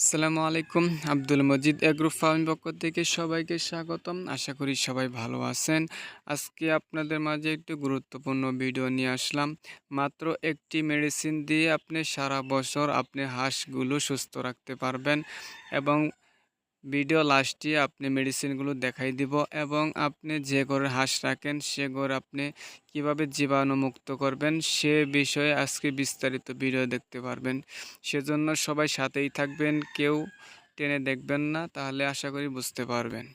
আসসালামু আলাইকুম। Abdul Majid agro farm পক্ষ থেকে সবাইকে স্বাগতম। আশা করি সবাই ভালো আছেন। আজকে আপনাদের মাঝে একটি গুরুত্বপূর্ণ ভিডিও নিয়ে আসলাম। মাত্র একটি মেডিসিন দিয়ে আপনি সারা বছর আপনি হাঁসগুলো সুস্থ রাখতে পারবেন এবং ভিডিও লাস্টে আপনি মেডিসিনগুলো দেখাই দিব এবং আপনি যে ঘরে হাঁস রাখেন সে ঘর আপনি কিভাবে জীবাণুমুক্ত করবেন সে বিষয়ে আজকে বিস্তারিত ভিডিও দেখতে পারবেন। সেজন্য সবাই সাথেই থাকবেন, কেউ টেনে দেখবেন না, তাহলে আশা করি বুঝতে পারবেন।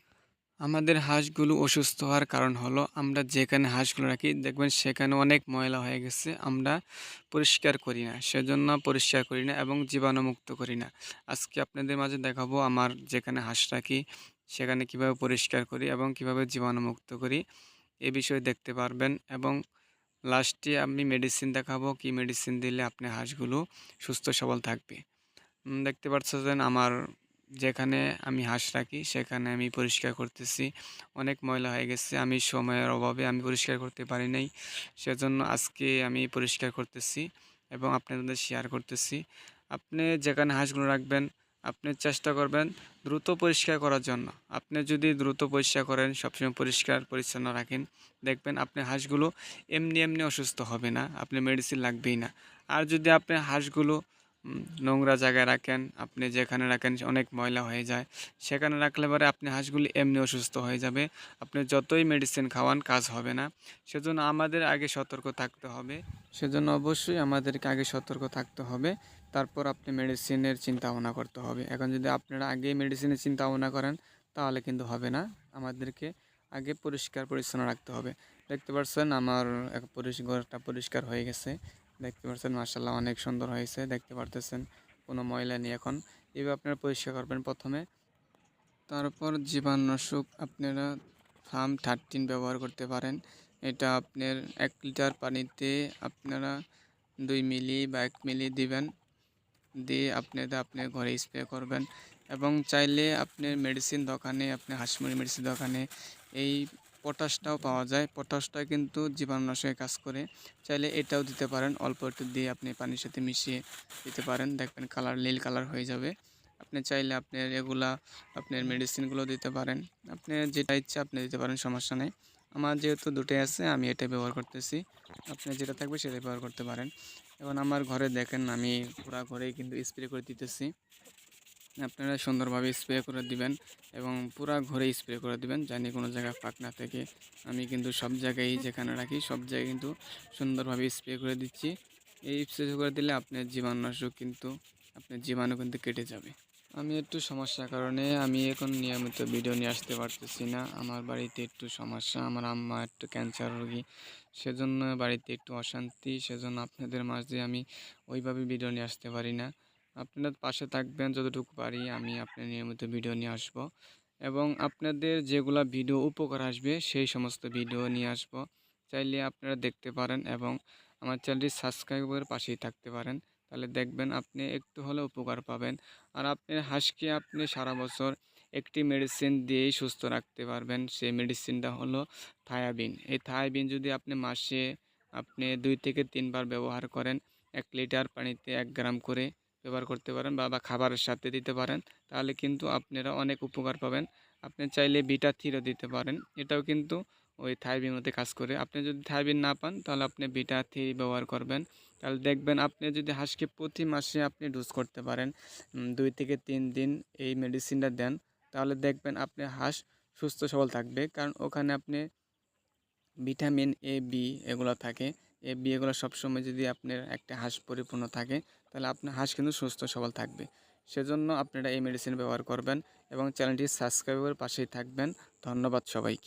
আমাদের হাঁসগুলো অসুস্থ হওয়ার কারণ হলো আমরা যেখানে হাঁসগুলো রাখি দেখবেন সেখানে অনেক ময়লা হয়ে গেছে, আমরা পরিষ্কার করি না, সেজন্য পরিষ্কার করি না এবং জীবাণুমুক্ত করি না। আজকে আপনাদের মাঝে দেখাবো আমার যেখানে হাঁস রাখি সেখানে কিভাবে পরিষ্কার করি এবং কিভাবে জীবাণুমুক্ত করি, এ বিষয়ে দেখতে পারবেন। এবং লাস্টে আমি মেডিসিন দেখাবো, কি মেডিসিন দিলে আপনি হাঁসগুলো সুস্থ সবল থাকবে। দেখতে পাচ্ছেন আমার যেখানে আমি হাঁস রাখি সেখানে আমি পরিষ্কার করতেছি, অনেক ময়লা হয়ে গেছে, আমি সময়ের অভাবে আমি পরিষ্কার করতে পারি নাই, সেজন্য আজকে আমি পরিষ্কার করতেছি এবং আপনাদের শেয়ার করতেছি। আপনি যেখানে হাঁসগুলো রাখবেন আপনি চেষ্টা করবেন দ্রুত পরিষ্কার করার জন্য। আপনি যদি দ্রুত পরিষ্কার করেন, সবসময় পরিষ্কার পরিচ্ছন্ন রাখেন, দেখবেন আপনি হাঁসগুলো এমনি এমনি অসুস্থ হবে না, আপনি মেডিসিন লাগবেই না। আর যদি আপনি হাঁসগুলো নোংরা জায়গায় রাখেন, আপনি যেখানে রাখেন অনেক ময়লা হয়ে যায়, সেখানে রাখলে পরে আপনি হাঁসগুলি এমনি অসুস্থ হয়ে যাবে, আপনি যতই মেডিসিন খাওয়ান কাজ হবে না। সেজন্য আমাদের আগে সতর্ক থাকতে হবে, সেজন্য অবশ্যই আমাদেরকে আগে সতর্ক থাকতে হবে, তারপর আপনি মেডিসিনের চিন্তা ভাবনা করতে হবে। এখন যদি আপনারা আগে মেডিসিনের চিন্তা ভাবনা করেন তাহলে কিন্তু হবে না, আমাদেরকে আগে পরিষ্কার পরিচ্ছন্ন রাখতে হবে। দেখতে পাচ্ছেন আমার ঘরটা পরিষ্কার হয়ে গেছে, দেখতে পাচ্ছেন মাশাআল্লাহ অনেক সুন্দর হয়েছে, দেখতে পারতেছেন কোনো ময়লা নেই। এখন এভাবে আপনারা পরিষ্কার করবেন প্রথমে, তারপর জীবাণুনাশক আপনারা ফার্ম 13 ব্যবহার করতে পারেন। এটা আপনার 1 লিটার পানিতে আপনারা 2 মিলি বা 1 মিলি দিবেন, দিয়ে আপনার ঘরে স্প্রে করবেন। এবং চাইলে আপনার মেডিসিন দোকানে, আপনি হাঁস মুরগির মেডিসিন দোকানে এই পটাশটাও পাওয়া যায়, পটাশটা কিন্তু জীবাণুনাশকে কাজ করে, চাইলে এটাও দিতে পারেন, অল্প একটু দিয়ে আপনি পানির সাথে মিশিয়ে দিতে পারেন, দেখবেন কালার নীল কালার হয়ে যাবে। আপনি চাইলে আপনার এগুলা আপনার মেডিসিনগুলো দিতে পারেন, আপনি যেটা ইচ্ছা আপনি দিতে পারেন, সমস্যা নেই। আমার যেহেতু দুটোই আছে আমি এটা ব্যবহার করতেছি, আপনি যেটা থাকবে সেটা ব্যবহার করতে পারেন। এখন আমার ঘরে দেখেন আমি পুরা ঘরেই কিন্তু স্প্রে করে দিতেছি, আপনারা সুন্দরভাবে স্প্রে করে দিবেন এবং পুরা ঘরে স্প্রে করে দিবেন, জানি কোনো জায়গায় ফাঁক না থেকে। আমি কিন্তু সব জায়গায় যেখানে রাখি সব জায়গায় কিন্তু সুন্দরভাবে স্প্রে করে দিচ্ছি। এই স্প্রে করে দিলে আপনার জীবাণুনাশক কিন্তু আপনার জীবাণু কিন্তু কেটে যাবে। আমি একটু সমস্যার কারণে আমি এখন নিয়মিত ভিডিও নিয়ে আসতে পারতেছি না, আমার বাড়িতে একটু সমস্যা, আমার আম্মা একটু ক্যান্সার রোগী, সেজন্য বাড়িতে একটু অশান্তি, সেজন্য আপনাদের মাঝে আমি ওইভাবে ভিডিও নিয়ে আসতে পারি না। আপনাদের পাশে থাকবেন যতটুকু পারি, আমি আপনার নিয়মিত ভিডিও নিয়ে আসব এবং আপনাদের যেগুলা ভিডিও উপকার আসবে সেই সমস্ত ভিডিও নিয়ে আসব, চাইলে আপনারা দেখতে পারেন এবং আমার চ্যানেলটি সাবস্ক্রাইবের পাশেই থাকতে পারেন, তাহলে দেখবেন আপনি একটু হলেও উপকার পাবেন। আর আপনার হাঁসকে আপনি সারা বছর একটি মেডিসিন দিয়েই সুস্থ রাখতে পারবেন, সেই মেডিসিনটা হলো থায়াবিন। এই থায়াবিন যদি আপনি মাসে 2 থেকে 3 বার ব্যবহার করেন, 1 লিটার পানিতে 1 গ্রাম করে ব্যবহার করতে পারেন বা খাবারের সাথে দিতে পারেন, তাহলে কিন্তু আপনারা অনেক উপকার পাবেন। আপনি চাইলে বিটা 3ও দিতে পারেন, এটাও কিন্তু ওই থায়াবিন মধ্যে কাজ করে। আপনি যদি থায়াবিন না পান তাহলে আপনি বিটা 3 ব্যবহার করবেন, তাহলে দেখবেন আপনি যদি হাঁসকে প্রতি মাসে আপনি ডোজ করতে পারেন, 2 থেকে 3 দিন এই মেডিসিনটা দেন, তাহলে দেখবেন আপনার হাঁস সুস্থ সবল থাকবে, কারণ ওখানে আপনি ভিটামিন এ বি এগুলো থাকে, এ বি এগুলো সবসময় যদি আপনার একটা হাঁস পরিপূর্ণ থাকে তাহলে আপনার হাঁস কিন্তু সুস্থ সবল থাকবে। সেজন্য আপনারা এই মেডিসিন ব্যবহার করবেন এবং চ্যানেলটি সাবস্ক্রাইবের পাশেই থাকবেন। ধন্যবাদ সবাইকে।